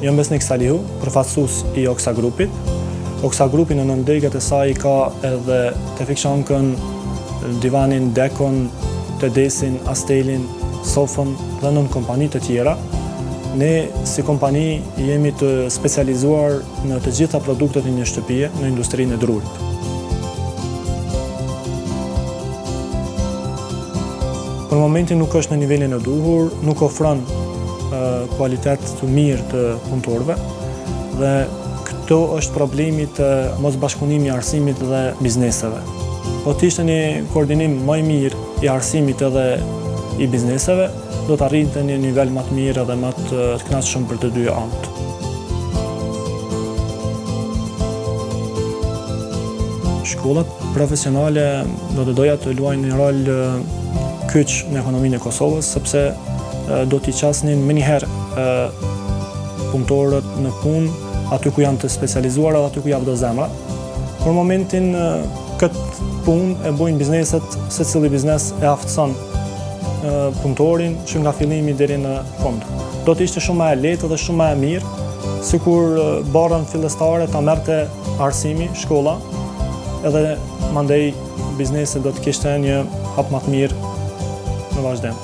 Jam Besnik Salihu, përfaqësues i Oksa Grupit. Oksa Grupi në nëndegët e saj ka edhe të fikshankën, divanin, dekon, tedesin, astelin, sofën dhe nën kompani të tjera. Ne si kompani jemi të specializuar në të gjitha produktet e një shtëpie në industrinë e drurit. Për momentin nuk është në nivelin e duhur, nuk ofron kualitet të mirë të punëtorëve dhe këto është problemi të mosbashkëpunimit i arsimit dhe bizneseve. Po të ishte një koordinim më i mirë i arsimit edhe i bizneseve, do të arrinte një nivel më të mirë edhe më të kënaqshëm për të dy anët. Shkollat profesionale do të doja të luajnë një rol kyç në ekonominë e Kosovës, sepse do t'i qasnin më njëherë punëtorët në punë, aty ku janë të specializuar dhe aty ku javë do zemra. Për momentin, këtë punë e bojnë bizneset, se cili biznes e aftëson punëtorin që nga fillimi deri në fund. Do t'ishte shumë më e lehtë dhe shumë më e mirë, sikur barën fillestare ta merrte arsimi, shkolla, edhe mandej biznesi do të kishte një hap më të mirë në vazhdim.